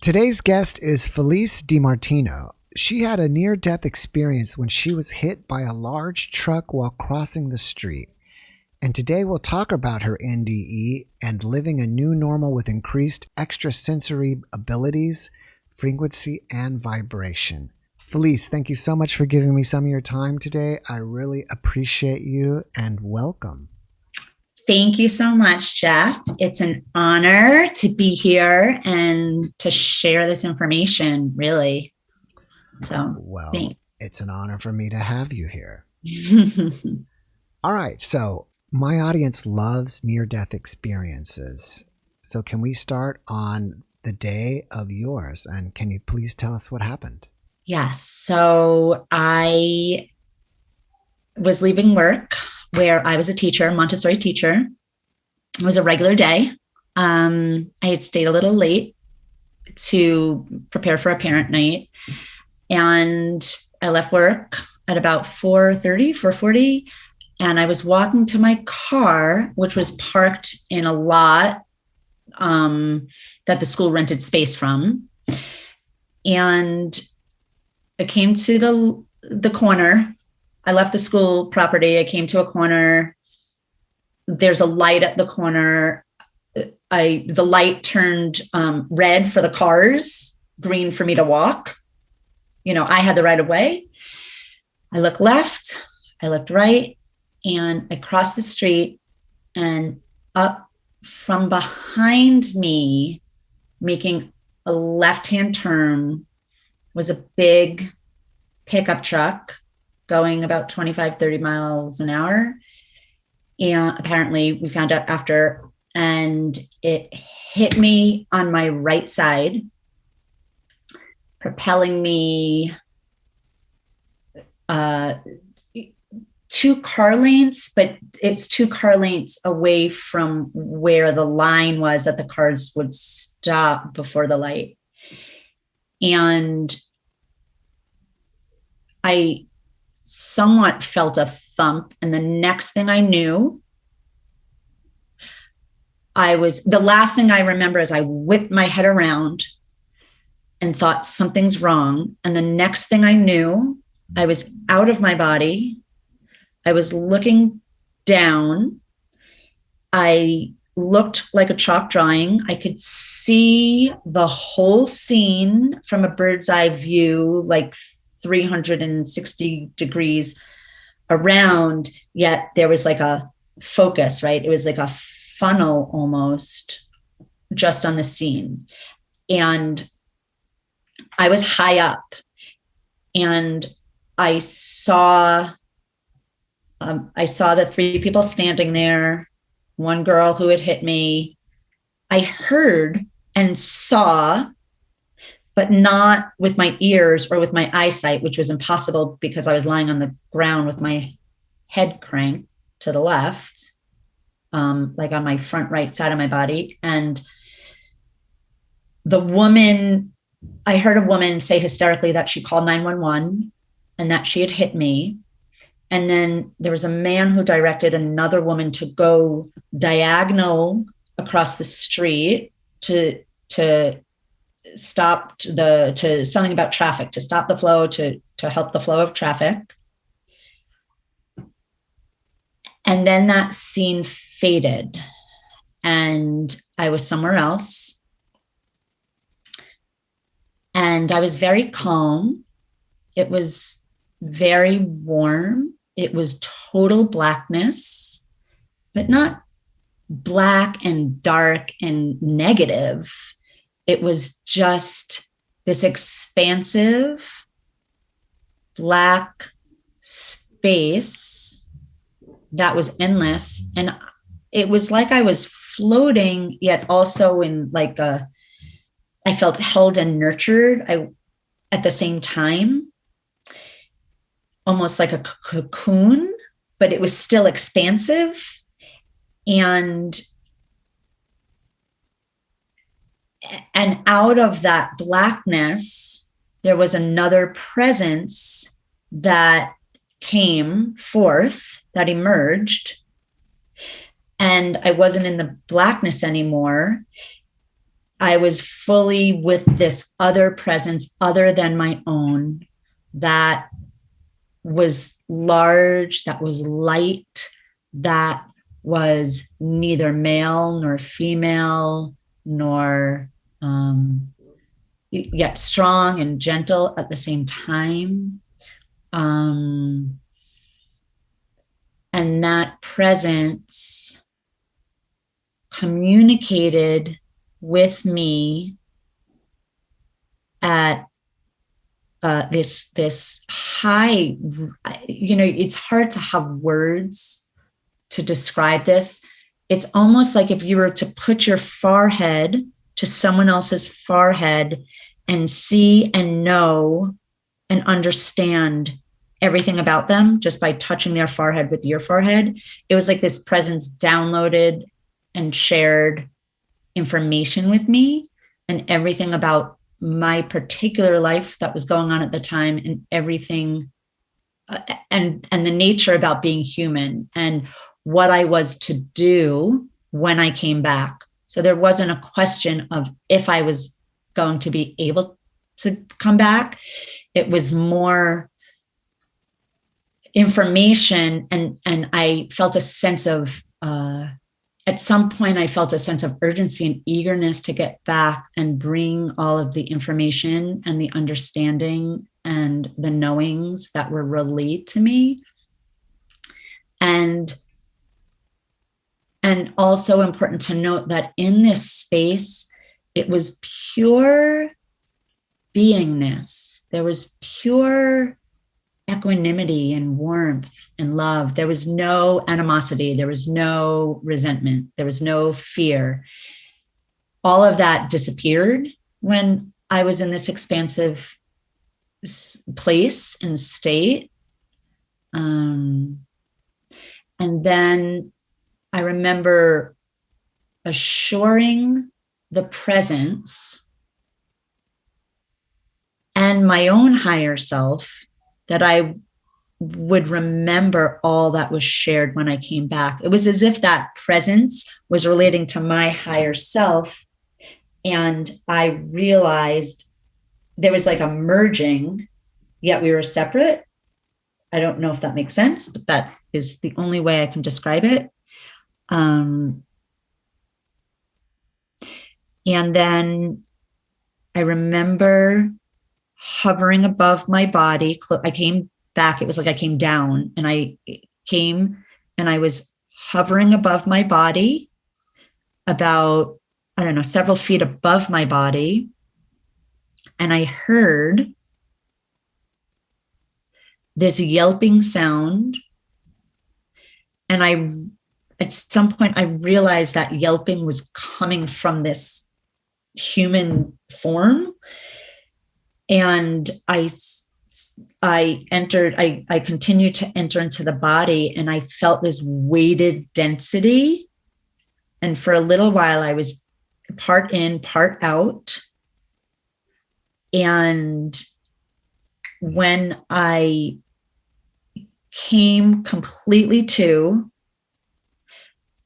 Today's guest is Felice DiMartino. She had a near-death experience when she was hit by a large truck while crossing the street. And today we'll talk about her NDE and living a new normal with increased extrasensory abilities, frequency, and vibration. Felice, thank you so much for giving me some of your time today. I really appreciate you and welcome. Thank you so much, Jeff. It's an honor to be here and to share this information, really. So, well, thanks. It's an honor for me to have you here. All right, so my audience loves near-death experiences. So can we start on the day of yours? And can you please tell us what happened? Yes. So I was leaving work where I was a teacher, Montessori teacher. It was a regular day. I had stayed a little late to prepare for a parent night. And I left work at about 4:40, and I was walking to my car, which was parked in a lot that the school rented space from. And I came to the corner. I left the school property. I came to a corner. There's a light at the corner. The light turned red for the cars, green for me to walk. You know, I had the right of way. I looked left, I looked right, and I crossed the street, and up from behind me, making a left-hand turn, was a big pickup truck going about 25, 30 miles an hour. And apparently we found out after, and it hit me on my right side, propelling me 2 car lengths, but it's 2 car lengths away from where the line was that the cars would stop before the light. And I somewhat felt a thump. And the next thing I knew, the last thing I remember is I whipped my head around and thought something's wrong. And the next thing I knew, I was out of my body. I was looking down. I looked like a chalk drawing. I could see the whole scene from a bird's eye view, like 360 degrees around, yet there was like a focus, right? It was like a funnel almost just on the scene. And I was high up, and I saw the 3 people standing there, one girl who had hit me. I heard and saw, but not with my ears or with my eyesight, which was impossible because I was lying on the ground with my head cranked to the left, like on my front right side of my body. And I heard a woman say hysterically that she called 911 and that she had hit me. And then there was a man who directed another woman to go diagonal across the street to stop to something about traffic, to stop the flow, to help the flow of traffic. And then that scene faded, and I was somewhere else. And I was very calm. It was very warm. It was total blackness, but not black and dark and negative. It was just this expansive black space that was endless. And it was like I was floating, yet also in like I felt held and nurtured at the same time, almost like a cocoon, but it was still expansive. And out of that blackness, there was another presence that came forth, that emerged. And I wasn't in the blackness anymore. I was fully with this other presence other than my own that was large, that was light, that was neither male nor female, nor yet strong and gentle at the same time. And that presence communicated with me at this high, it's hard to have words to describe this. It's almost like if you were to put your forehead to someone else's forehead and see and know and understand everything about them just by touching their forehead with your forehead. It was like this presence downloaded and shared information with me and everything about my particular life that was going on at the time, and everything and the nature about being human and what I was to do when I came back. So there wasn't a question of if I was going to be able to come back. It was more information, and I felt a sense of at some point, I felt a sense of urgency and eagerness to get back and bring all of the information and the understanding and the knowings that were relayed to me. And also important to note that in this space, it was pure beingness. There was pure equanimity and warmth and love. There was no animosity. There was no resentment. There was no fear. All of that disappeared when I was in this expansive place and state. And then I remember assuring the presence and my own higher self that I would remember all that was shared when I came back. It was as if that presence was relating to my higher self. And I realized there was like a merging, yet we were separate. I don't know if that makes sense, but that is the only way I can describe it. And then I remember hovering above my body. I came back. It was like I came down, and I came and I was hovering above my body about, I don't know, several feet above my body. And I heard this yelping sound. And at some point, I realized that yelping was coming from this human form. And I continued to enter into the body, and I felt this weighted density. And for a little while, I was part in, part out. And when I came completely to,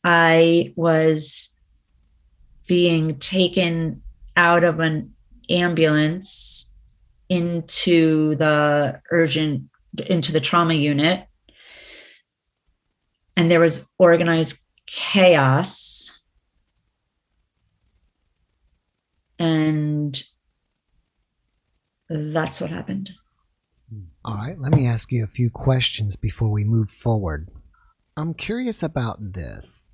I was being taken out of an ambulance into the trauma unit. And there was organized chaos. And that's what happened. All right, let me ask you a few questions before we move forward. I'm curious about this.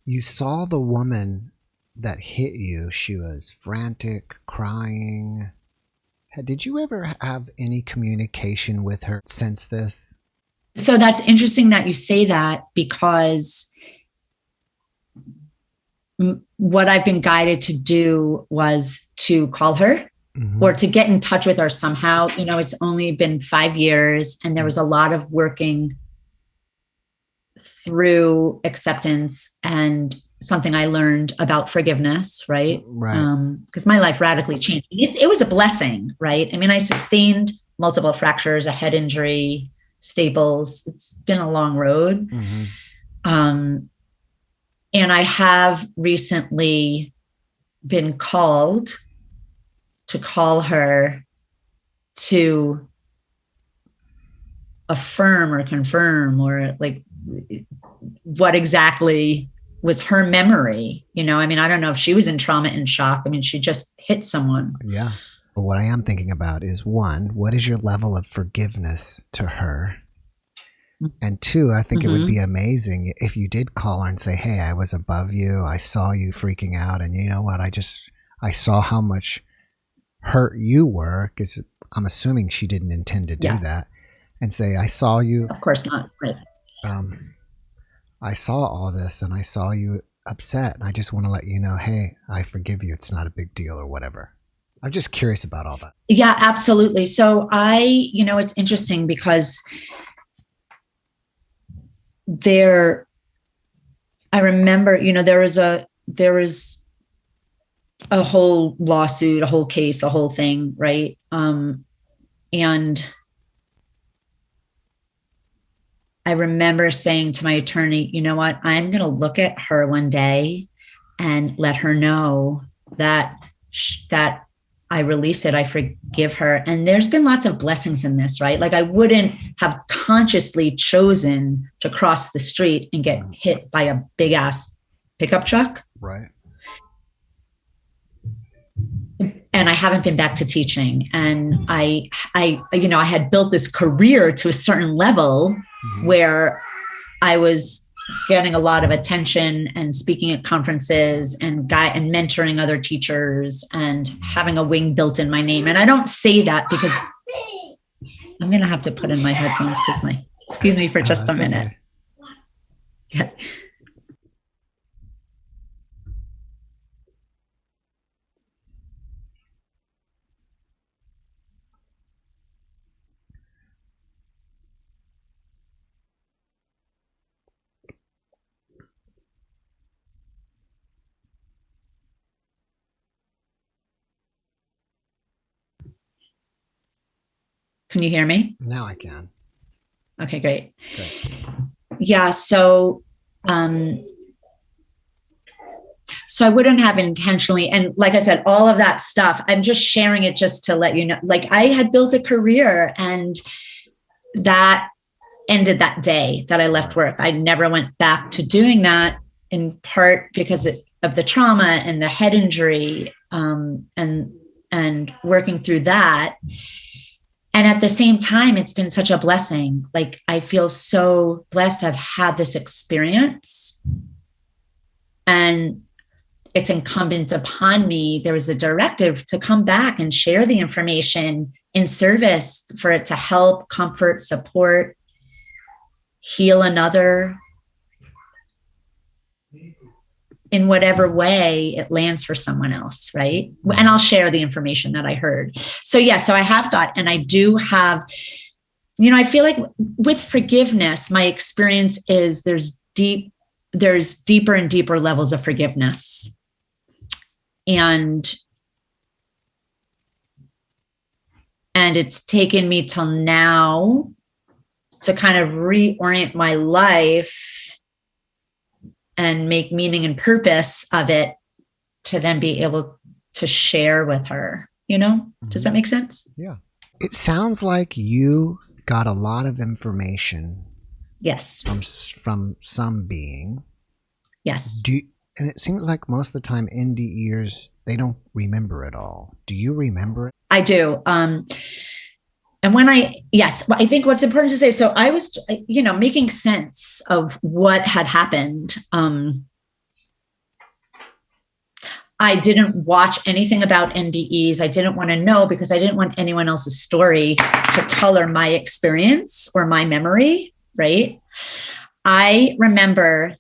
You saw the woman that hit you. She was frantic, crying. Did you ever have any communication with her since this? So that's interesting that you say that, because what I've been guided to do was to call her or to get in touch with her somehow. You know, it's only been 5 years, and there was a lot of working through acceptance and something I learned about forgiveness, right? Because my life radically changed. It was a blessing, right? I mean, I sustained multiple fractures, a head injury, staples. It's been a long road. And I have recently been called to call her to affirm or confirm, or like what exactly was her memory. I don't know if she was in trauma and shock. She just hit someone. Yeah. What I am thinking about is, one, what is your level of forgiveness to her? And two, I think it would be amazing if you did call her and say, hey, I was above you. I saw you freaking out. And you know what? I saw how much hurt you were, because I'm assuming she didn't intend to do that. And say, I saw you. Of course not. Right. I saw all this and I saw you upset. And I just want to let you know, hey, I forgive you. It's not a big deal or whatever. I'm just curious about all that. Yeah, absolutely. So it's interesting because I remember, there was a whole lawsuit, a whole case, a whole thing, right? And I remember saying to my attorney, you know what, I'm going to look at her one day and let her know that I release it. I forgive her. And there's been lots of blessings in this, right? Like I wouldn't have consciously chosen to cross the street and get hit by a big ass pickup truck. Right. And I haven't been back to teaching. And I had built this career to a certain level where I was getting a lot of attention and speaking at conferences and mentoring other teachers and having a wing built in my name. And I don't say that because I'm going to have to put in my headphones excuse me for just a minute. Okay. Yeah. Can you hear me? Now I can. Okay, great. Yeah. So I wouldn't have intentionally. And like I said, all of that stuff, I'm just sharing it just to let you know, like I had built a career and that ended that day that I left work. I never went back to doing that, in part because of the trauma and the head injury, and working through that. And at the same time, it's been such a blessing. Like I feel so blessed to have had this experience. And it's incumbent upon me. There was a directive to come back and share the information in service for it to help, comfort, support, heal another in whatever way it lands for someone else, right? And I'll share the information that I heard. So so I have thought, and I do have, I feel like with forgiveness, my experience is there's deeper and deeper levels of forgiveness. And it's taken me till now to kind of reorient my life and make meaning and purpose of it to then be able to share with her, Does that make sense? Yeah. It sounds like you got a lot of information. Yes. From some being. Yes. And it seems like most of the time NDEers, they don't remember it all. Do you remember it? I do. And I think what's important to say, so I was, making sense of what had happened. I didn't watch anything about NDEs. I didn't want to know because I didn't want anyone else's story to color my experience or my memory, right? I remember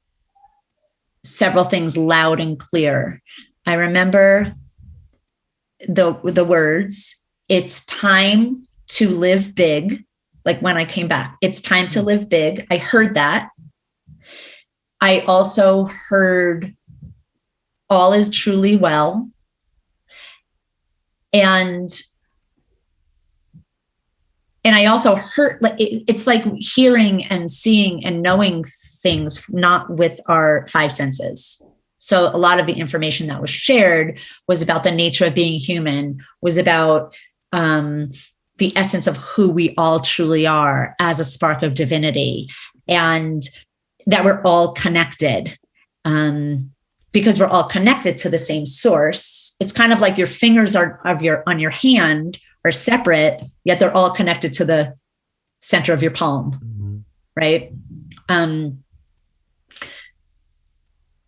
several things loud and clear. I remember the words, it's time to live big. Like when I came back, it's time to live big. I heard that. I also heard all is truly well. And I also heard, like, it's like hearing and seeing and knowing things, not with our five senses. So a lot of the information that was shared was about the nature of being human, was about the essence of who we all truly are as a spark of divinity, and that we're all connected. Because we're all connected to the same source. It's kind of like your fingers on your hand are separate, yet they're all connected to the center of your palm, mm-hmm. right?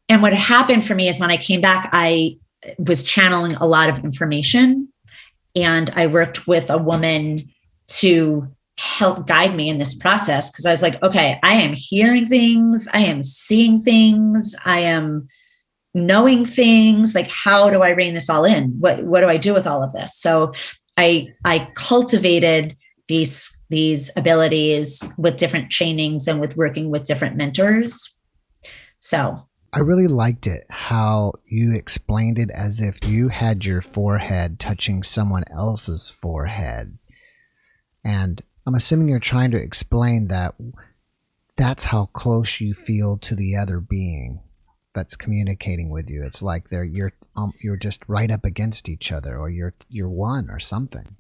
And what happened for me is when I came back, I was channeling a lot of information, and I worked with a woman to help guide me in this process, because I was like, okay, I am hearing things, I am seeing things, I am knowing things. Like, how do I rein this all in? What do I do with all of this? So I cultivated these abilities with different trainings and with working with different mentors. So I really liked it how you explained it as if you had your forehead touching someone else's forehead. And I'm assuming you're trying to explain that that's how close you feel to the other being that's communicating with you. It's like you're just right up against each other, or you're one or something.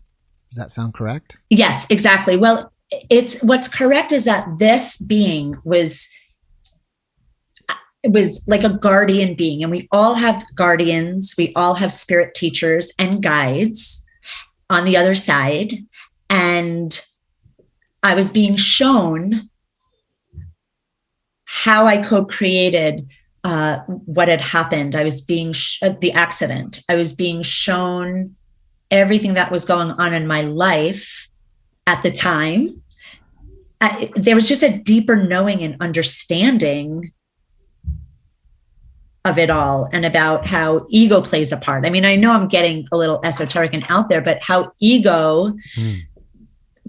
Does that sound correct? Yes, exactly. Well, what's correct is that this being was like a guardian being, and we all have guardians, we all have spirit teachers and guides on the other side. And I was being shown how I co-created what had happened. I was being the accident. I was being shown everything that was going on in my life at the time. There was just a deeper knowing and understanding of it all, and about how ego plays a part. I mean, I know I'm getting a little esoteric and out there, but how ego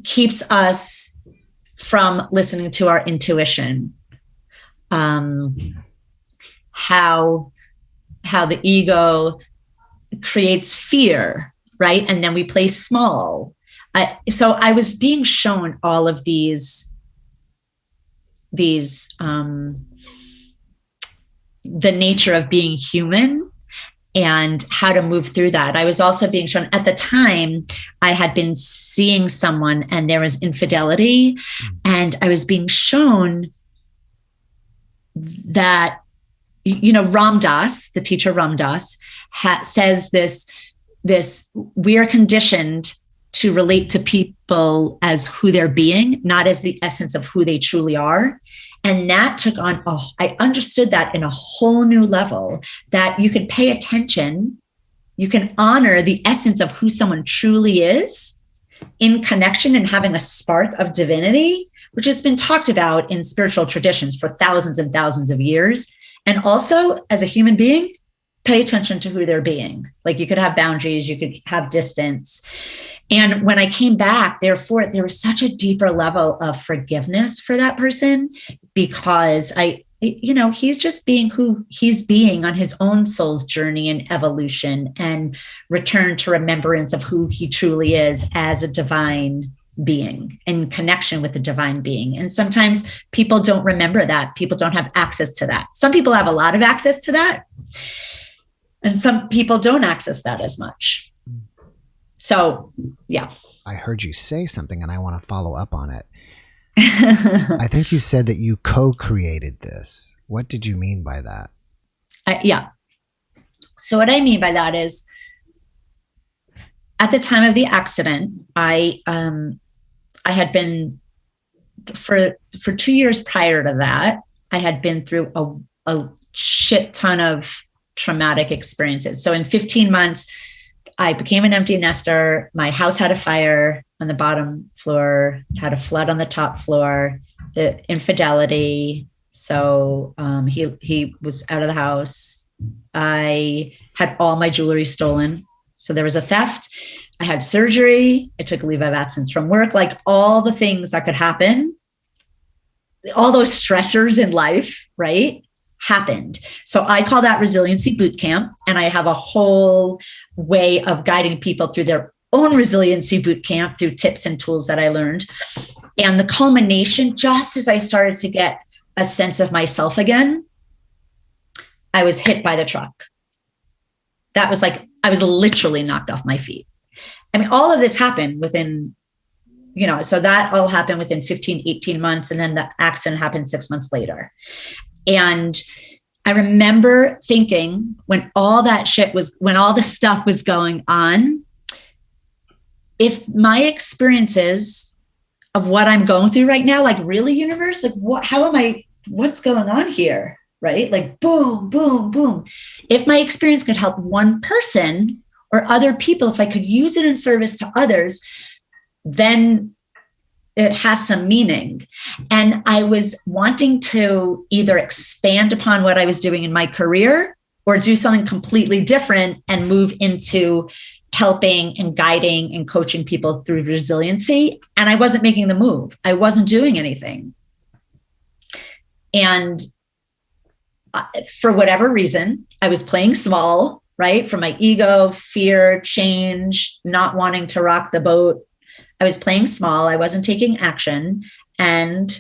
keeps us from listening to our intuition. How the ego creates fear, right? And then we play small. So I was being shown all of these the nature of being human and how to move through that. I was also being shown, at the time, I had been seeing someone and there was infidelity, and I was being shown that, Ram Dass, the teacher Ram Dass, says this, we are conditioned to relate to people as who they're being, not as the essence of who they truly are. And that took on, I understood that in a whole new level, that you can pay attention, you can honor the essence of who someone truly is in connection and having a spark of divinity, which has been talked about in spiritual traditions for thousands and thousands of years. And also, as a human being, pay attention to who they're being. Like, you could have boundaries, you could have distance. And when I came back, therefore, there was such a deeper level of forgiveness for that person, because he's just being who he's being on his own soul's journey and evolution, and return to remembrance of who he truly is as a divine being, in connection with the divine being. And sometimes people don't remember that. People don't have access to that. Some people have a lot of access to that, and some people don't access that as much. So, yeah. I heard you say something and I want to follow up on it. I think you said that you co-created this. What did you mean by that? Yeah. So what I mean by that is, at the time of the accident, I had been, for 2 years prior to that, I had been through a shit ton of traumatic experiences. So in 15 months, I became an empty nester. My house had a fire on the bottom floor, had a flood on the top floor, the infidelity. So he was out of the house. I had all my jewelry stolen. So there was a theft. I had surgery. I took a leave of absence from work. Like, all the things that could happen, all those stressors in life, right, happened. So I call that resiliency boot camp. And I have a whole way of guiding people through their own resiliency boot camp through tips and tools that I learned. And the culmination, just as I started to get a sense of myself again, I was hit by the truck. That was like, I was literally knocked off my feet. I mean, all of this happened within, so that all happened within 15, 18 months. And then the accident happened 6 months later. And I remember thinking when all this stuff was going on, if my experiences of what I'm going through right now, like really universe, like what's going on here? Right? Like boom, boom, boom. If my experience could help one person or other people, if I could use it in service to others, then it has some meaning. And I was wanting to either expand upon what I was doing in my career or do something completely different and move into helping and guiding and coaching people through resiliency. And I wasn't making the move. I wasn't doing anything. And for whatever reason, I was playing small, right? For my ego, fear, change, not wanting to rock the boat. I was playing small. I wasn't taking action. And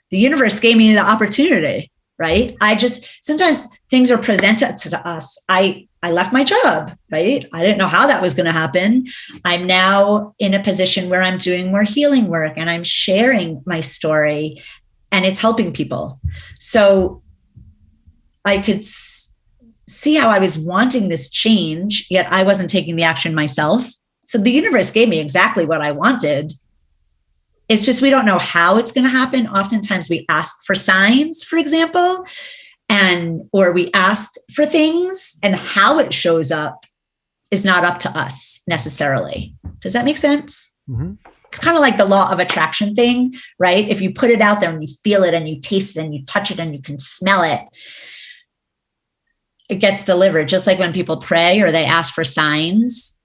the universe gave me the opportunity, right? Sometimes things are presented to us. I left my job, right? I didn't know how that was going to happen. I'm now in a position where I'm doing more healing work and I'm sharing my story and it's helping people. So I could see how I was wanting this change, yet I wasn't taking the action myself. So the universe gave me exactly what I wanted. It's just, we don't know how it's going to happen. Oftentimes we ask for signs, for example, or we ask for things, and how it shows up is not up to us necessarily. Does that make sense? Mm-hmm. It's kind of like the law of attraction thing, right? If you put it out there and you feel it and you taste it and you touch it and you can smell it, it gets delivered. Just like when people pray or they ask for signs,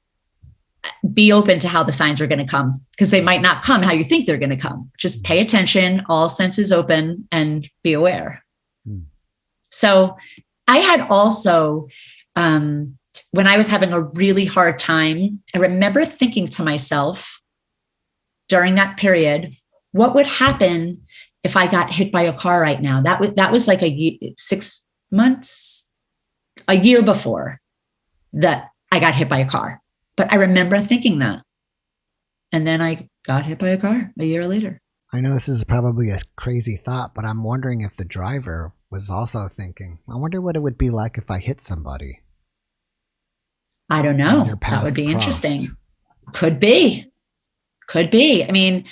be open to how the signs are going to come, because they might not come how you think they're going to come. Just pay attention, all senses open, and be aware. So I had also, when I was having a really hard time, I remember thinking to myself during that period, what would happen if I got hit by a car right now? That was like 6 months, a year before that I got hit by a car. But I remember thinking that. And then I got hit by a car a year later. I know this is probably a crazy thought, but I'm wondering if the driver was also thinking, I wonder what it would be like if I hit somebody. I don't know. That would be interesting. Could be. I mean,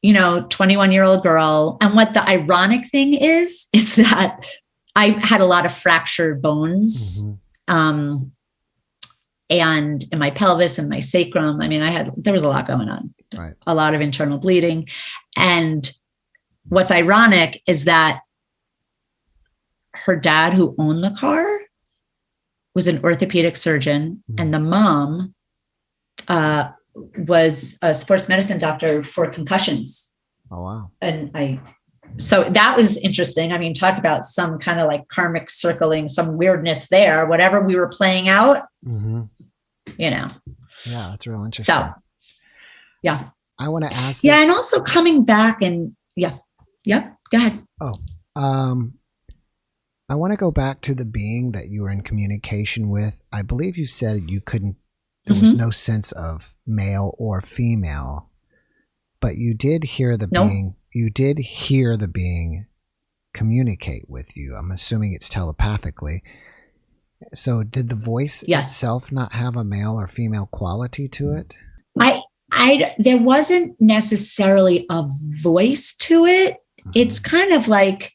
21-year-old girl. And what the ironic thing is that I had a lot of fractured bones. Mm-hmm. And in my pelvis and my sacrum. I mean, there was a lot going on, right? A lot of internal bleeding. And what's ironic is that her dad, who owned the car, was an orthopedic surgeon. Mm-hmm. And the mom was a sports medicine doctor for concussions. Oh, wow. So that was interesting. I mean, talk about some kind of like karmic circling, some weirdness there, whatever we were playing out, mm-hmm. Yeah, that's real interesting. So, yeah. I want to ask this. Yeah. And also coming back and go ahead. I want to go back to the being that you were in communication with. I believe you said there mm-hmm. was no sense of male or female, but you did hear the being. You did hear the being communicate with you. I'm assuming it's telepathically. So did the voice itself not have a male or female quality to it? There wasn't necessarily a voice to it. Mm-hmm. It's kind of like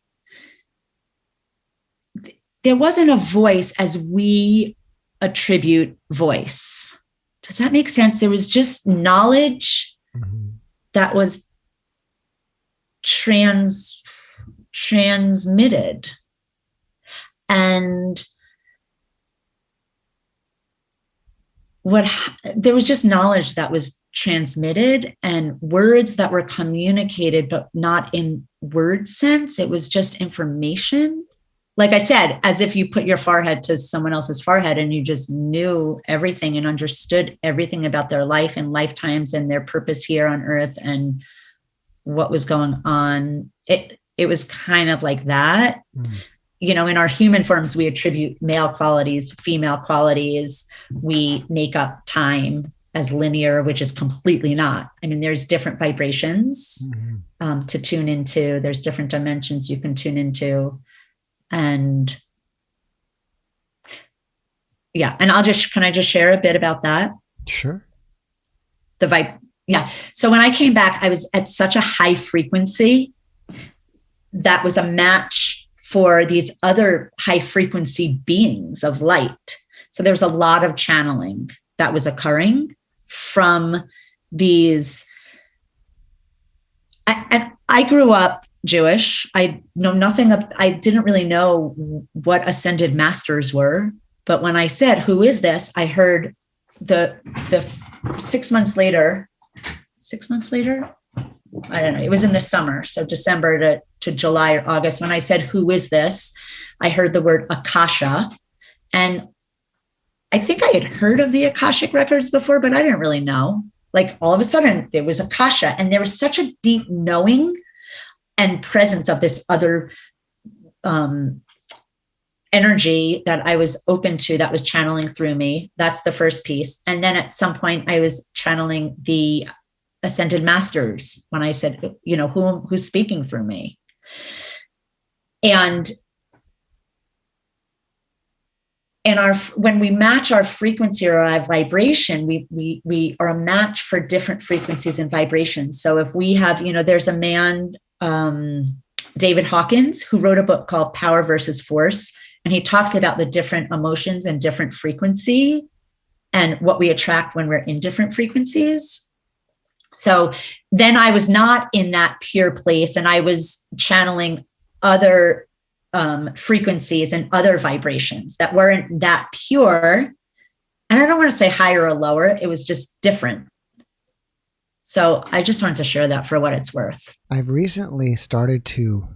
there wasn't a voice as we attribute voice. Does that make sense? There was just knowledge mm-hmm. that was transmitted. And there was just knowledge that was transmitted and words that were communicated, but not in word sense. It was just information. Like I said, as if you put your forehead to someone else's forehead and you just knew everything and understood everything about their life and lifetimes and their purpose here on earth and what was going on. It was kind of like that. Mm. in our human forms, we attribute male qualities, female qualities. We make up time as linear, which is completely not. I mean, there's different vibrations to tune into. There's different dimensions you can tune into. And yeah, and can I just share a bit about that? Sure. The vibe. Yeah. So when I came back, I was at such a high frequency that was a match for these other high frequency beings of light. So there was a lot of channeling that was occurring from these. I grew up Jewish. I know nothing. I didn't really know what ascended masters were. But when I said, "Who is this?" I heard the 6 months later, I don't know, it was in the summer. So December to July or August, when I said, "Who is this?" I heard the word Akasha. And I think I had heard of the Akashic records before, but I didn't really know. Like all of a sudden there was Akasha, and there was such a deep knowing and presence of this other energy that I was open to, that was channeling through me. That's the first piece. And then at some point I was channeling the ascended masters when I said, who's speaking through me. And when we match our frequency or our vibration, we are a match for different frequencies and vibrations. So if we have, there's a man, David Hawkins, who wrote a book called Power versus Force. And he talks about the different emotions and different frequency and what we attract when we're in different frequencies. So then I was not in that pure place, and I was channeling other frequencies and other vibrations that weren't that pure. And I don't want to say higher or lower. It was just different. So I just wanted to share that for what it's worth. I've recently started to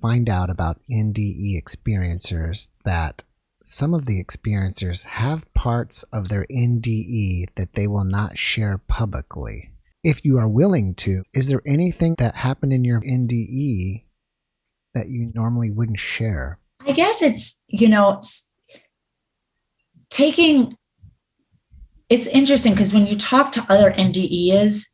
find out about NDE experiencers, that some of the experiencers have parts of their NDE that they will not share publicly. If you are willing to, is there anything that happened in your NDE that you normally wouldn't share? I guess it's, it's interesting because when you talk to other NDEers,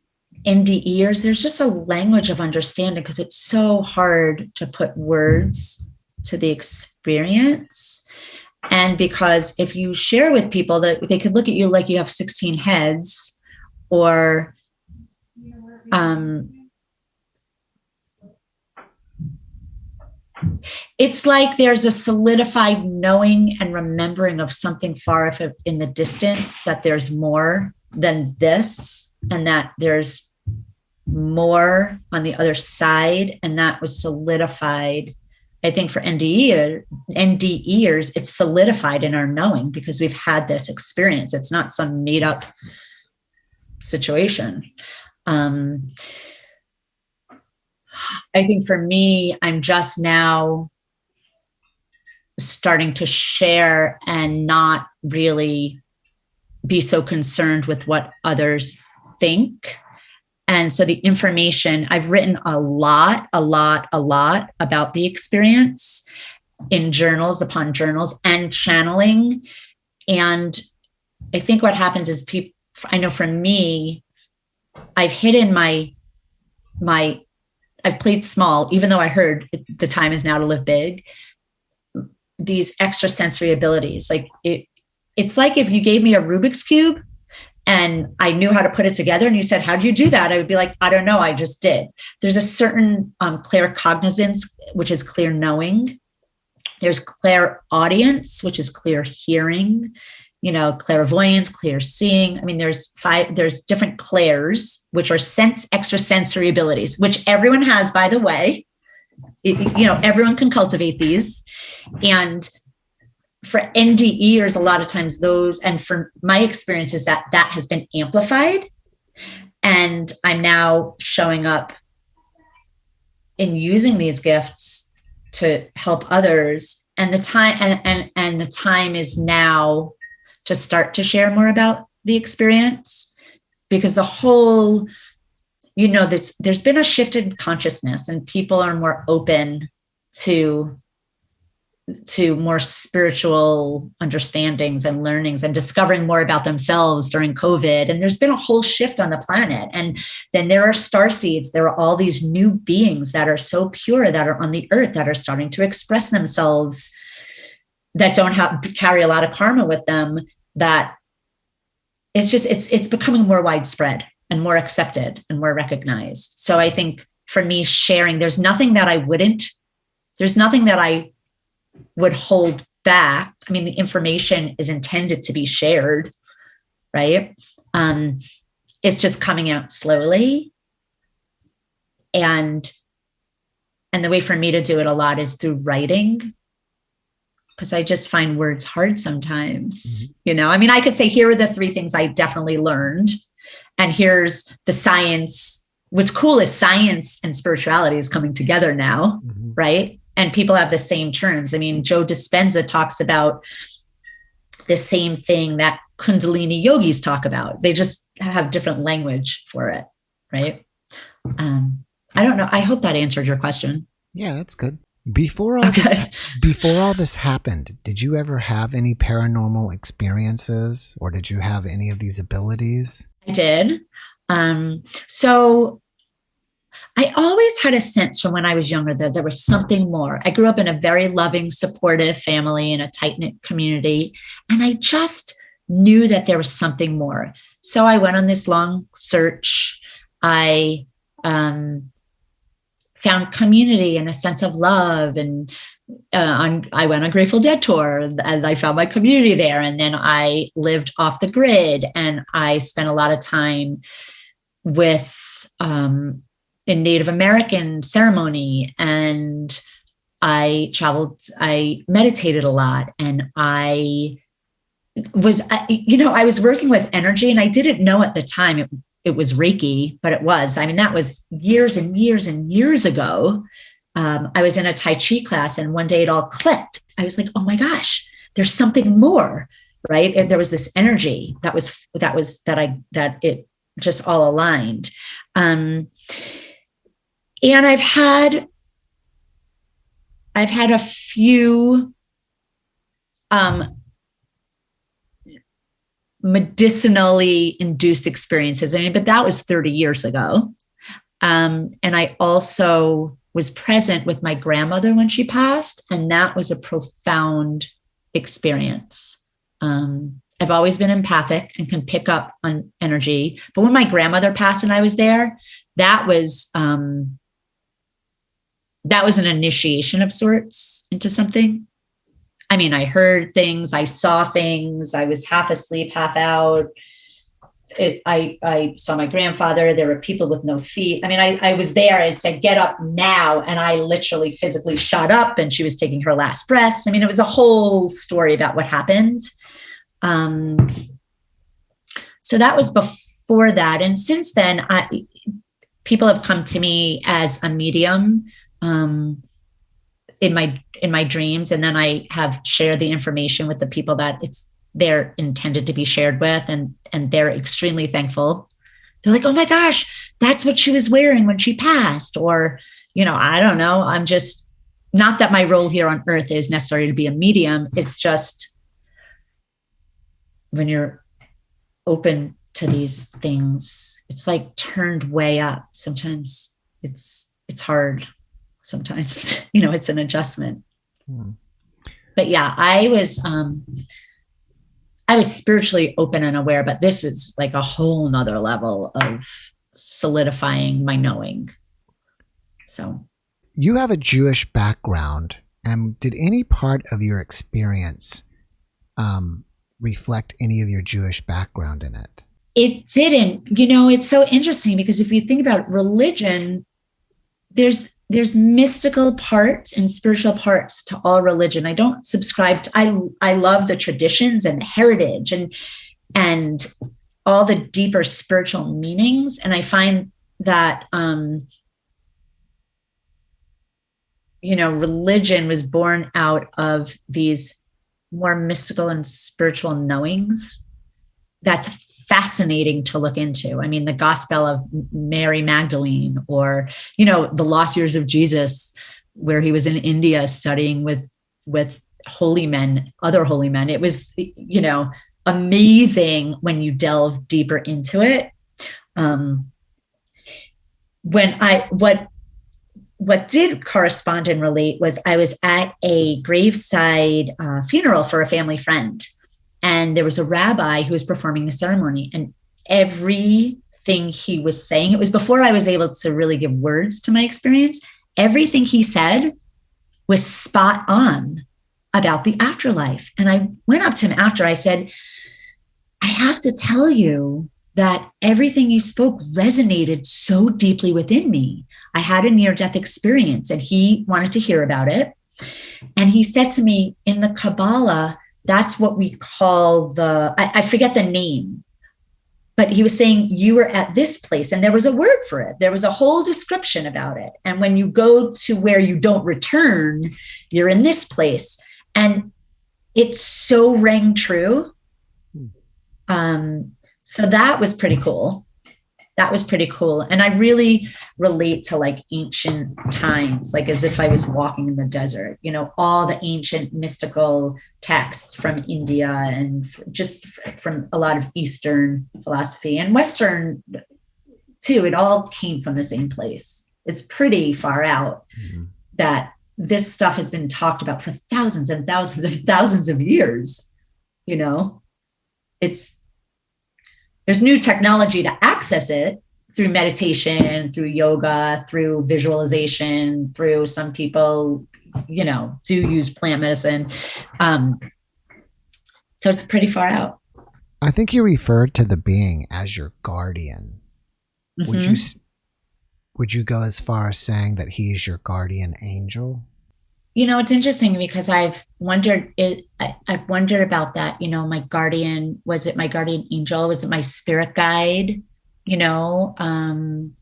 there's just a language of understanding because it's so hard to put words to the experience. And because if you share with people, that they could look at you like you have 16 heads, or it's like there's a solidified knowing and remembering of something far in the distance, that there's more than this, and that there's more on the other side. And that was solidified, I think, for NDEers, it's solidified in our knowing because we've had this experience. It's not some made up situation. I think for me, I'm just now starting to share and not really be so concerned with what others think. And so the information, I've written a lot about the experience in journals upon journals and channeling. And I think what happens is I know for me, I've hidden I've played small, even though I heard the time is now to live big, these extrasensory abilities. Like it's like if you gave me a Rubik's Cube and I knew how to put it together and you said, how do you do that? I would be like, I don't know. I just did. There's a certain claircognizance, which is clear knowing. There's clairaudience, which is clear hearing, clairvoyance, clear seeing. I mean, there's different clairs, which are extrasensory abilities, which everyone has, by the way. Everyone can cultivate these. And for NDEers, a lot of times those, and for my experience is that has been amplified. And I'm now showing up in using these gifts to help others. And the time and the time is now to start to share more about the experience, because the whole, there's been a shift in consciousness and people are more open to to more spiritual understandings and learnings and discovering more about themselves during COVID. And there's been a whole shift on the planet. And then there are star seeds. There are all these new beings that are so pure that are on the earth that are starting to express themselves, that don't carry a lot of karma with them, that it's becoming more widespread and more accepted and more recognized. So I think for me, sharing, there's nothing that I would hold back. I mean, the information is intended to be shared, right? It's just coming out slowly. And the way for me to do it a lot is through writing, because I just find words hard sometimes. I mean, I could say, here are the 3 things I definitely learned, and here's the science. What's cool is science and spirituality is coming together now, right? And people have the same terms. I mean, Joe Dispenza talks about the same thing that Kundalini yogis talk about. They just have different language for it, right? I don't know. I hope that answered your question. Yeah, that's good. Before all this happened, did you ever have any paranormal experiences, or did you have any of these abilities? I did. So I always had a sense from when I was younger that there was something more. I grew up in a very loving, supportive family in a tight-knit community, and I just knew that there was something more. So I went on this long search. I found community and a sense of love, and I went on Grateful Dead tour, and I found my community there. And then I lived off the grid, and I spent a lot of time with in Native American ceremony, and I traveled, I meditated a lot, and I was working with energy, and I didn't know at the time it was Reiki, but it was. I mean, that was years and years and years ago. I was in a Tai Chi class, and one day it all clicked. I was like, oh my gosh, there's something more, right? And there was this energy that it just all aligned. And I've had a few medicinally induced experiences. I mean, but that was 30 years ago. And I also was present with my grandmother when she passed, and that was a profound experience. I've always been empathic and can pick up on energy, but when my grandmother passed and I was there, that was an initiation of sorts into something. I mean, I heard things, I saw things, I was half asleep, half out. I saw my grandfather. There were people with no feet. I mean, I was there and said, get up now. And I literally physically shot up, and she was taking her last breaths. I mean, it was a whole story about what happened. So that was before that. And since then, people have come to me as a medium in my dreams, and then I have shared the information with the people that they're intended to be shared with, and they're extremely thankful. They're like, oh my gosh, that's what she was wearing when she passed. Or, I don't know. I'm just, not that my role here on earth is necessarily to be a medium. It's just when you're open to these things, it's like turned way up. Sometimes it's hard. Sometimes, it's an adjustment. But yeah, I was spiritually open and aware, but this was like a whole nother level of solidifying my knowing. So you have a Jewish background, and did any part of your experience reflect any of your Jewish background in it? It didn't. It's so interesting, because if you think about religion, there's mystical parts and spiritual parts to all religion. I don't subscribe to, I love the traditions and heritage and all the deeper spiritual meanings. And I find that, religion was born out of these more mystical and spiritual knowings. That's fascinating to look into. I mean, the Gospel of Mary Magdalene, or, the lost years of Jesus, where he was in India studying with holy men, other holy men. It was, amazing when you delve deeper into it. What did correspond and relate was I was at a graveside funeral for a family friend, and there was a rabbi who was performing the ceremony, and everything he was saying, it was before I was able to really give words to my experience. Everything he said was spot on about the afterlife. And I went up to him after. I said, I have to tell you that everything you spoke resonated so deeply within me. I had a near-death experience, and he wanted to hear about it. And he said to me, in the Kabbalah, that's what we call I forget the name, but he was saying you were at this place, and there was a word for it. There was a whole description about it. And when you go to where you don't return, you're in this place. And it so rang true. So that was pretty cool. And I really relate to like ancient times, like as if I was walking in the desert, all the ancient mystical texts from India and just from a lot of Eastern philosophy and Western too. It all came from the same place. It's pretty far out that this stuff has been talked about for thousands and thousands and thousands of years. There's new technology to access it through meditation, through yoga, through visualization, through some people, do use plant medicine. So it's pretty far out. I think you referred to the being as your guardian. Mm-hmm. Would you go as far as saying that he is your guardian angel? It's interesting because I've wondered about that. My guardian, was it my guardian angel? Was it my spirit guide? I'm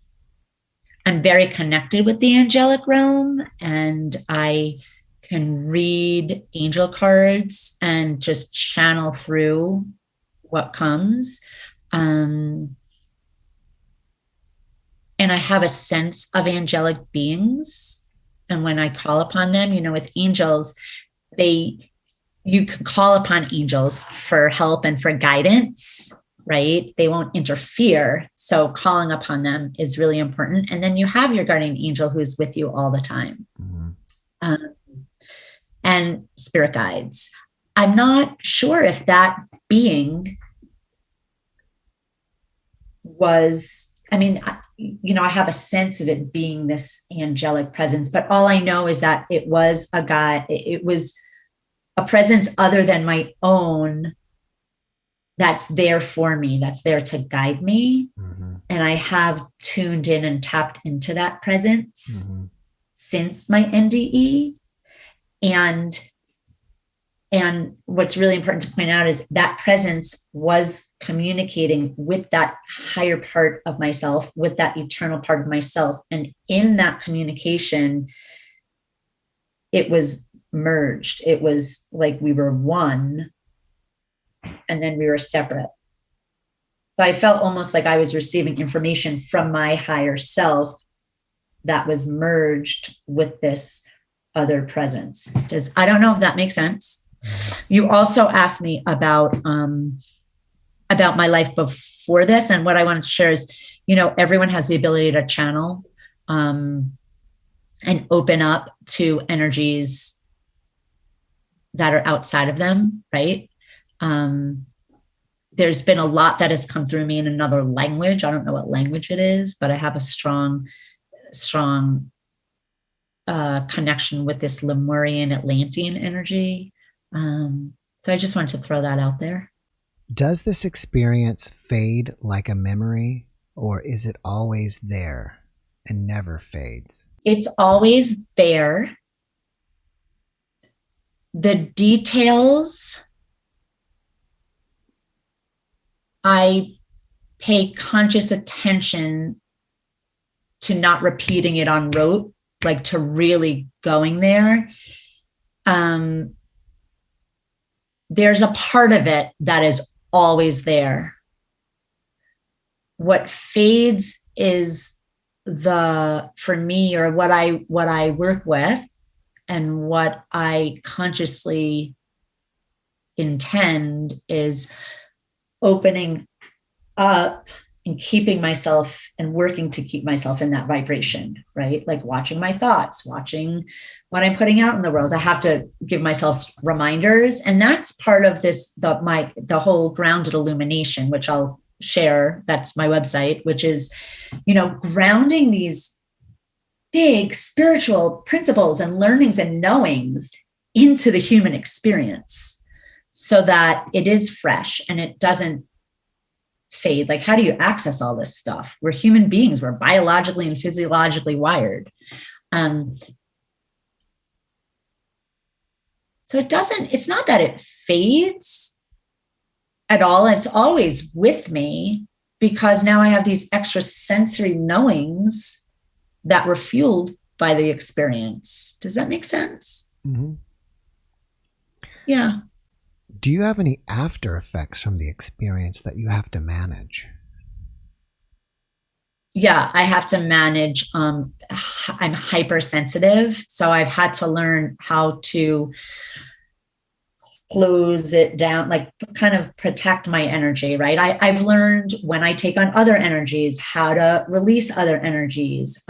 very connected with the angelic realm, and I can read angel cards and just channel through what comes. And I have a sense of angelic beings. And when I call upon them, with angels, you can call upon angels for help and for guidance, right? They won't interfere. So calling upon them is really important. And then you have your guardian angel who's with you all the time. Mm-hmm. And spirit guides. I'm not sure if that being was, I have a sense of it being this angelic presence, but all I know is that it was a guy, it was a presence other than my own that's there for me, that's there to guide me. Mm-hmm. And I have tuned in and tapped into that presence since my NDE. And what's really important to point out is that presence was communicating with that higher part of myself, with that eternal part of myself. And in that communication, it was merged. It was like we were one, and then we were separate. So I felt almost like I was receiving information from my higher self that was merged with this other presence. I don't know if that makes sense. You also asked me about my life before this, and what I wanted to share is, everyone has the ability to channel and open up to energies that are outside of them, right? There's been a lot that has come through me in another language. I don't know what language it is, but I have a strong connection with this Lemurian Atlantean energy. So I just wanted to throw that out there. Does this experience fade like a memory, or is it always there and never fades? It's always there. The details, I pay conscious attention to not repeating it on rote, like to really going there. There's a part of it that is always there. What fades is for me, or what I work with, And what I consciously intend is opening up and keeping myself and working to keep myself in that vibration, right? Like watching my thoughts, watching what I'm putting out in the world. I have to give myself reminders. And that's part of this, the whole grounded illumination, which I'll share. That's my website, which is, grounding these big spiritual principles and learnings and knowings into the human experience so that it is fresh and it doesn't fade. Like, how do you access all this stuff? We're human beings. We're biologically and physiologically wired. So it's not that it fades at all. It's always with me because now I have these extrasensory knowings that were fueled by the experience. Does that make sense? Mm-hmm. Yeah. Do you have any after effects from the experience that you have to manage? Yeah, I have to manage. I'm hypersensitive, so I've had to learn how to close it down, like kind of protect my energy, right? I've learned when I take on other energies, how to release other energies.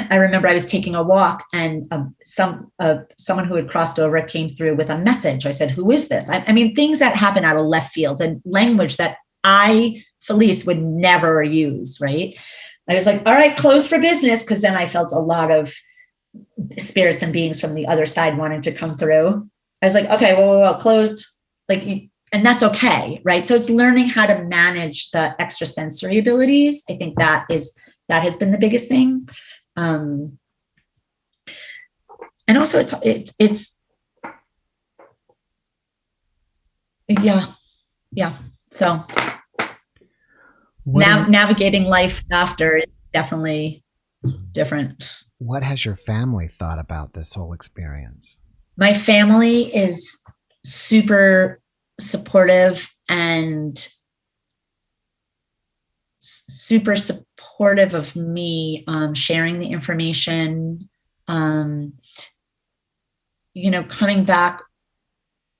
I remember I was taking a walk and someone who had crossed over came through with a message. I said, "Who is this?" I mean, things that happen out of left field and language that Felice, would never use, right? I was like, all right, close for business. Because then I felt a lot of spirits and beings from the other side wanting to come through. I was like, okay, well, closed. And that's okay, right? So it's learning how to manage the extrasensory abilities. I think that has been the biggest thing. And also it's yeah. So navigating life after is definitely different. What has your family thought about this whole experience? My family is super supportive and super supportive of me sharing the information. Coming back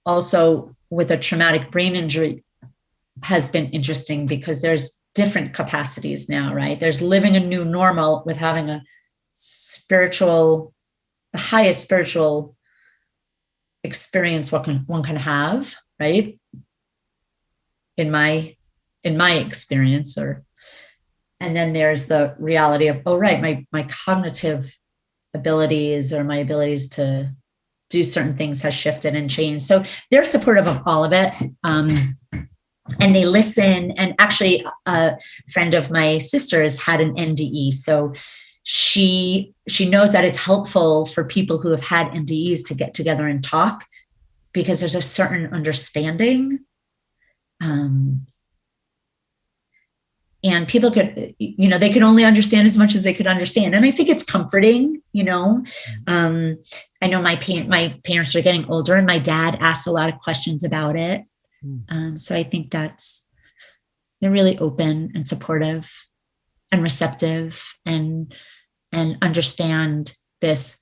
also with a traumatic brain injury has been interesting because there's different capacities now, right? There's living a new normal with having the highest spiritual experience one can have, right? In my experience, and then there's the reality of, oh, right, my cognitive abilities or my abilities to do certain things has shifted and changed. So they're supportive of all of it. And they listen. And actually, a friend of my sister's had an NDE. So she knows that it's helpful for people who have had NDEs to get together and talk because there's a certain understanding. And people could, they could only understand as much as they could understand. And I think it's comforting, I know my parents are getting older and my dad asked a lot of questions about it. So I think they're really open and supportive and receptive and understand this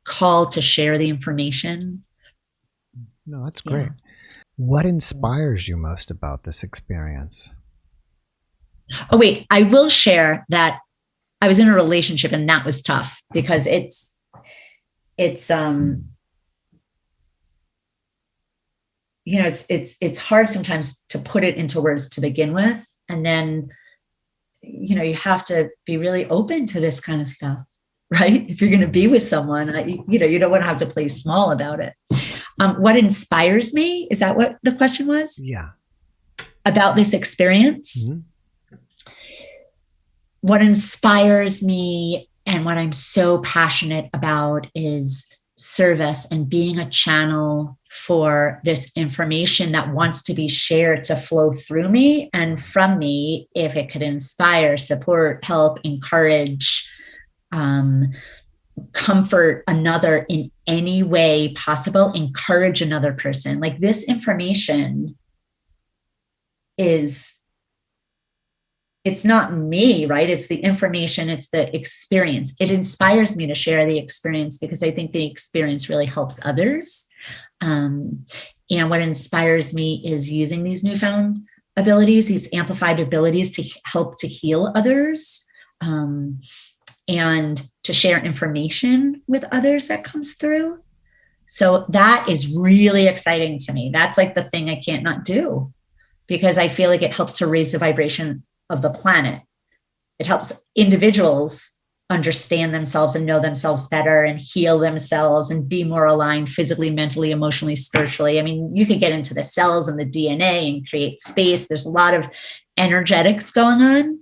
call to share the information. No, that's great. Yeah. What inspires you most about this experience? Oh, wait, I will share that I was in a relationship and that was tough because it's hard sometimes to put it into words to begin with. And then, you have to be really open to this kind of stuff, right? If you're going to be with someone, you don't want to have to play small about it. What inspires me? Is that what the question was? Yeah. About this experience? Mm-hmm. What inspires me and what I'm so passionate about is service and being a channel for this information that wants to be shared to flow through me and from me, if it could inspire, support, help, encourage, comfort another in any way possible, encourage another person. Like, this information is it's not me, right? It's the information, it's the experience. It inspires me to share the experience because I think the experience really helps others. And what inspires me is using these newfound abilities, these amplified abilities to help to heal others, and to share information with others that comes through. So that is really exciting to me. That's like the thing I can't not do, because I feel like it helps to raise the vibration of the planet. It helps individuals understand themselves and know themselves better and heal themselves and be more aligned physically, mentally, emotionally, spiritually. I mean, you could get into the cells and the DNA and create space. There's a lot of energetics going on.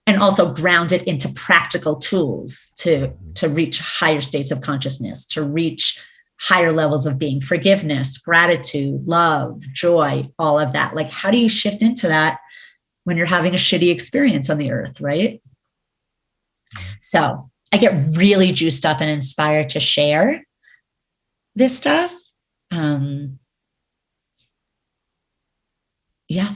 And also ground it into practical tools to reach higher states of consciousness, to reach higher levels of being, forgiveness, gratitude, love, joy, all of that. Like, how do you shift into that when you're having a shitty experience on the earth, right? So I get really juiced up and inspired to share this stuff. Yeah.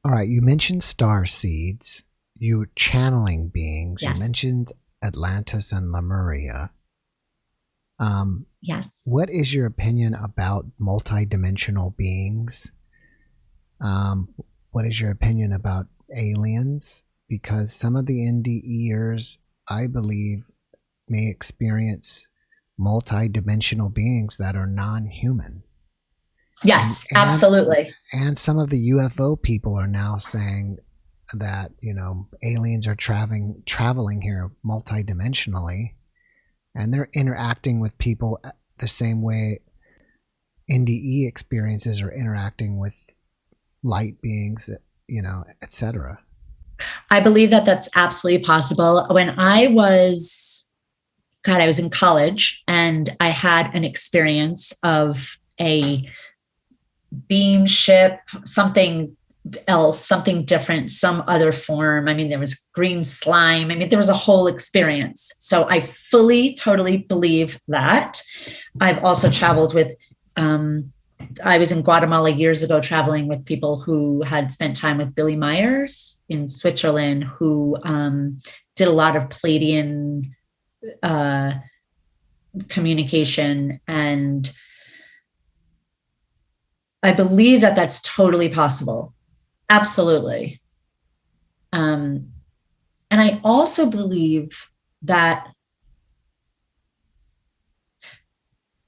All right. You mentioned star seeds. You were channeling beings. Yes. You mentioned Atlantis and Lemuria. Yes. What is your opinion about multidimensional beings? What is your opinion about aliens? Because some of the NDEers, I believe, may experience multidimensional beings that are non-human. Yes, absolutely. And some of the UFO people are now saying that, aliens are traveling here multidimensionally, and they're interacting with people the same way NDE experiences are interacting with light beings, etc. I believe that that's absolutely possible. When I was in college and I had an experience of a beam ship, something else, something different, some other form. I mean, there was green slime. I mean, there was a whole experience. So I fully, totally believe that. I've also traveled with, I was in Guatemala years ago traveling with people who had spent time with Billy Myers in Switzerland, who did a lot of Pleiadian communication. And I believe that that's totally possible. Absolutely. And I also believe that,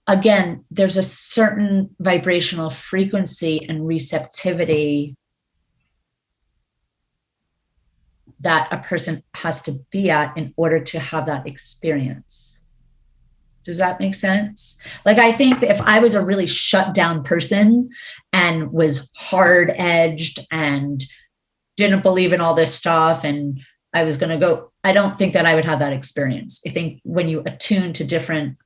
again, there's a certain vibrational frequency and receptivity that a person has to be at in order to have that experience. Does that make sense? Like, I think that if I was a really shut down person and was hard edged and didn't believe in all this stuff and I was going to go, I don't think that I would have that experience. I think when you attune to different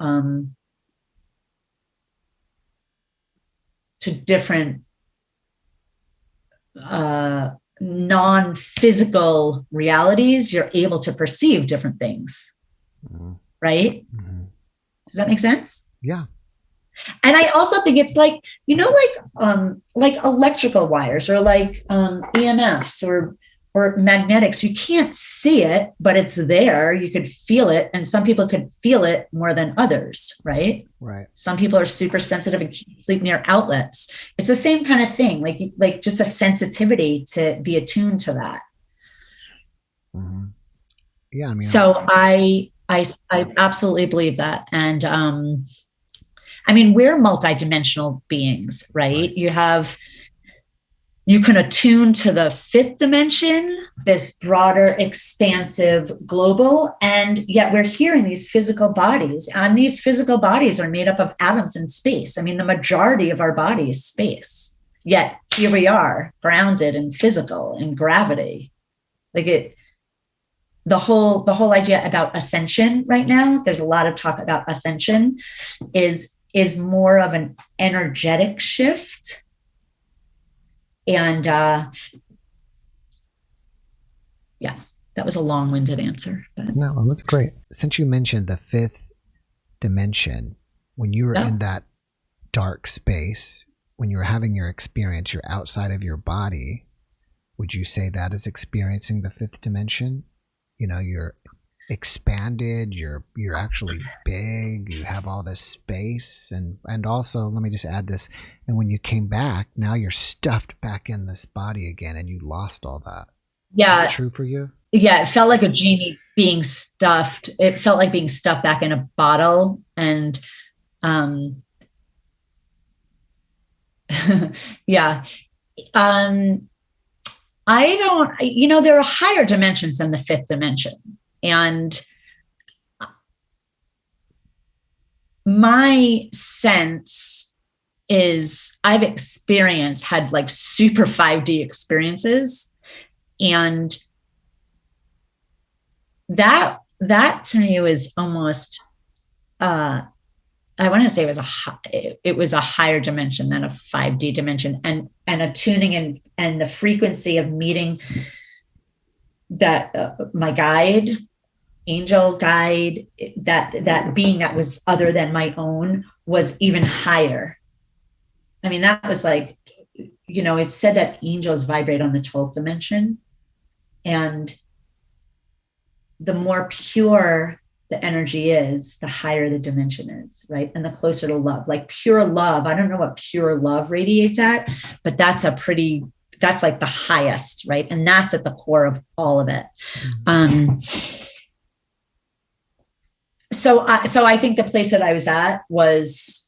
non-physical realities, you're able to perceive different things. Mm-hmm. Right? Mm-hmm. Does that make sense? Yeah. And I also think it's like, like electrical wires or like EMFs or magnetics. You can't see it, but it's there. You could feel it. And some people could feel it more than others, right? Right. Some people are super sensitive and can't sleep near outlets. It's the same kind of thing, like just a sensitivity to be attuned to that. Mm-hmm. Yeah. I mean, so I absolutely believe that. And I mean, we're multidimensional beings, right? You can attune to the fifth dimension, this broader, expansive, global, and yet we're here in these physical bodies. And these physical bodies are made up of atoms in space. I mean, the majority of our body is space. Yet here we are, grounded and physical in gravity. The whole idea about ascension right now, there's a lot of talk about ascension, is more of an energetic shift. And yeah, that was a long-winded answer. But. No, it was great. Since you mentioned the fifth dimension, when you were in that dark space, when you were having your experience, you're outside of your body. Would you say that is experiencing the fifth dimension? You know, you're expanded, you're actually big, you have all this space, and also let me just add this, and when you came back, now you're stuffed back in this body again and you lost all that. Is that Yeah. true for you? Yeah. It felt like a genie being stuffed. It felt like being stuffed back in a bottle. And, yeah. Um, there are higher dimensions than the fifth dimension. And my sense is I've had like super 5D experiences. And that to me was almost, I want to say it was a higher dimension than a 5D dimension, and a tuning in and the frequency of meeting that my angel guide, that being that was other than my own was even higher. I mean, that was like, it said that angels vibrate on the 12th dimension, and the more pure the energy is, the higher the dimension is, right? And the closer to love, like pure love. I don't know what pure love radiates at, but that's like the highest, right? And that's at the core of all of it. So I think the place that I was at was,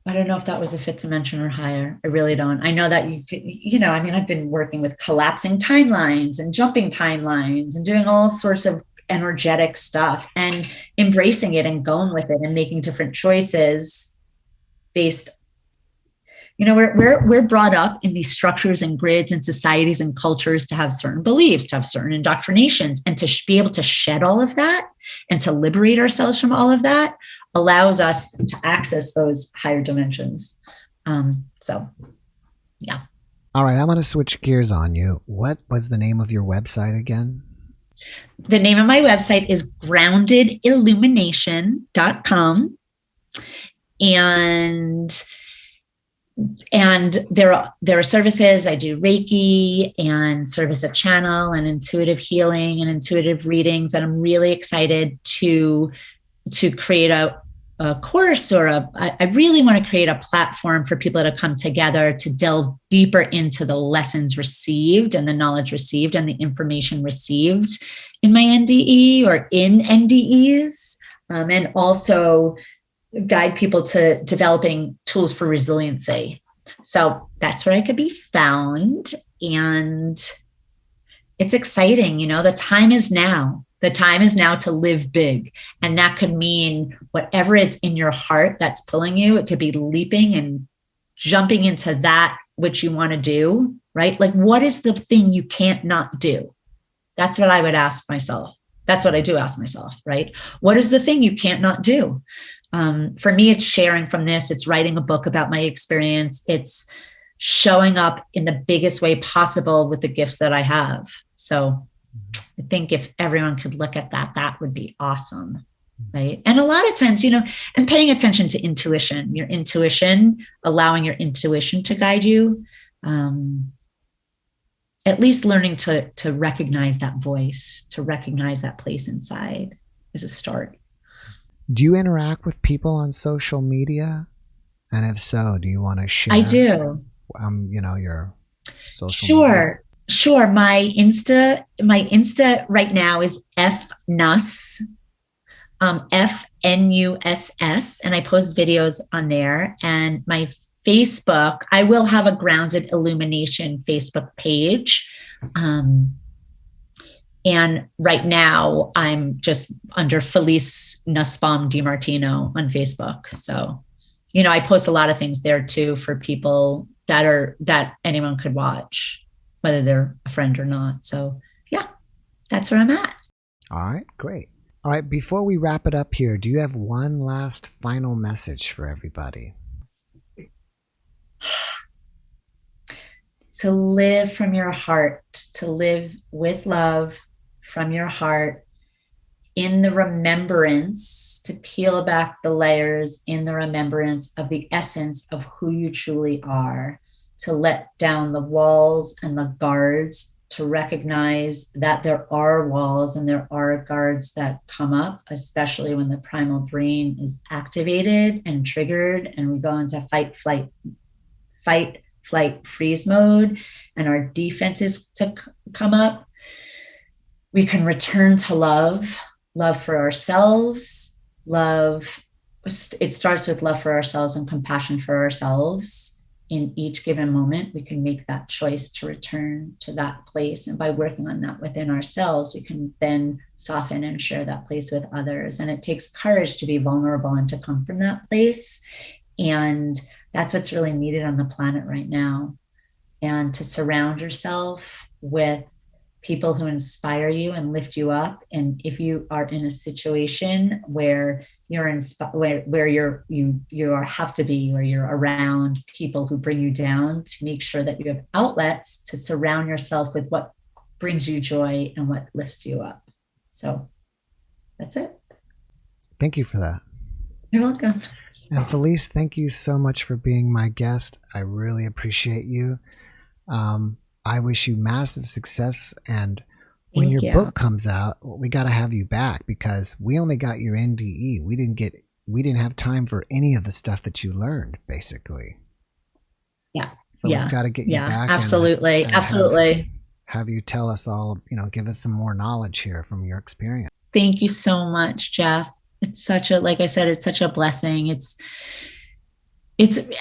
I don't know if that was a fifth dimension or higher. I really don't. I know that you could, I've been working with collapsing timelines and jumping timelines and doing all sorts of energetic stuff and embracing it and going with it and making different choices based. We're brought up in these structures and grids and societies and cultures to have certain beliefs, to have certain indoctrinations, and to be able to shed all of that and to liberate ourselves from all of that allows us to access those higher dimensions. Yeah. All right, I'm going to switch gears on you. What was the name of your website again? The name of my website is groundedillumination.com. And there are services. I do Reiki and serve as a channel and intuitive healing and intuitive readings. And I'm really excited to create a course, or I really want to create a platform for people to come together to delve deeper into the lessons received and the knowledge received and the information received in my NDE or in NDEs, and also guide people to developing tools for resiliency. So that's where I could be found. And it's exciting. The time is now. The time is now to live big. And that could mean whatever is in your heart that's pulling you. It could be leaping and jumping into that which you want to do, right? Like, what is the thing you can't not do? That's what I would ask myself. That's what I do ask myself, right? What is the thing you can't not do? For me, it's sharing from this. It's writing a book about my experience. It's showing up in the biggest way possible with the gifts that I have. So I think if everyone could look at that, that would be awesome, right? And a lot of times, and paying attention to intuition, your intuition, allowing your intuition to guide you, at least learning to recognize that voice, to recognize that place inside is a start. Do you interact with people on social media? And if so, do you want to share? I do. Your social media? Sure. My Insta right now is FNUS, FNUSS, and I post videos on there. And my Facebook, I will have a Grounded Illumination Facebook page. And right now I'm just under Felice DiMartino on Facebook. So, I post a lot of things there too for people that anyone could watch, whether they're a friend or not. So yeah, that's where I'm at. All right, great. All right, before we wrap it up here, do you have one last final message for everybody? To live from your heart, to live with love from your heart, in the remembrance, to peel back the layers in the remembrance of the essence of who you truly are. to let down the walls and the guards, to recognize that there are walls and there are guards that come up, especially when the primal brain is activated and triggered and we go into fight, flight, freeze mode, and our defenses to come up. We can return to love for ourselves, it starts with love for ourselves and compassion for ourselves. In each given moment, we can make that choice to return to that place. And by working on that within ourselves, we can then soften and share that place with others. And it takes courage to be vulnerable and to come from that place. And that's what's really needed on the planet right now. And to surround yourself with people who inspire you and lift you up. And if you are in a situation where you're where you have to be, where you're around people who bring you down, to make sure that you have outlets to surround yourself with what brings you joy and what lifts you up. So that's it. Thank you for that. You're welcome. And Felice, thank you so much for being my guest. I really appreciate you. I wish you massive success. And when your book comes out, we got to have you back, because we only got your NDE. We didn't have time for any of the stuff that you learned, basically. Yeah. So we've got to get you back. Absolutely. And Absolutely. Have you tell us all, give us some more knowledge here from your experience. Thank you so much, Jeff. It's like I said, it's such a blessing.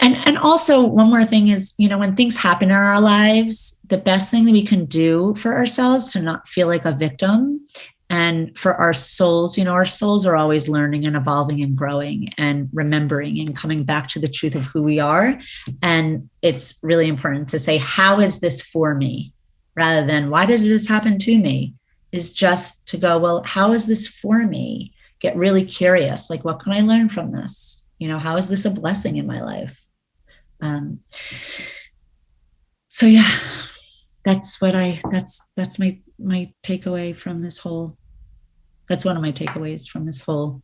And also one more thing is, when things happen in our lives, the best thing that we can do for ourselves to not feel like a victim, and for our souls, our souls are always learning and evolving and growing and remembering and coming back to the truth of who we are. And it's really important to say, how is this for me? Rather than, why does this happen to me? Is just to go, well, how is this for me? Get really curious. Like, what can I learn from this? How is this a blessing in my life? So yeah, that's my takeaway from this whole, that's one of my takeaways from this whole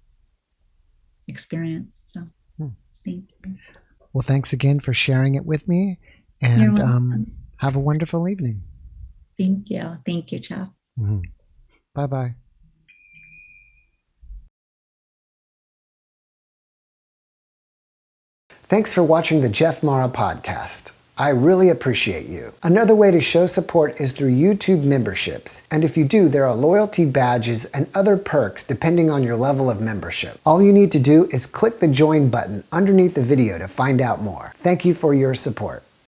experience. So thank you. Well, thanks again for sharing it with me, and have a wonderful evening. Thank you. Thank you, Jeff. Mm-hmm. Bye-bye. Thanks for watching the JeffMara podcast. I really appreciate you. Another way to show support is through YouTube memberships. And if you do, there are loyalty badges and other perks depending on your level of membership. All you need to do is click the join button underneath the video to find out more. Thank you for your support.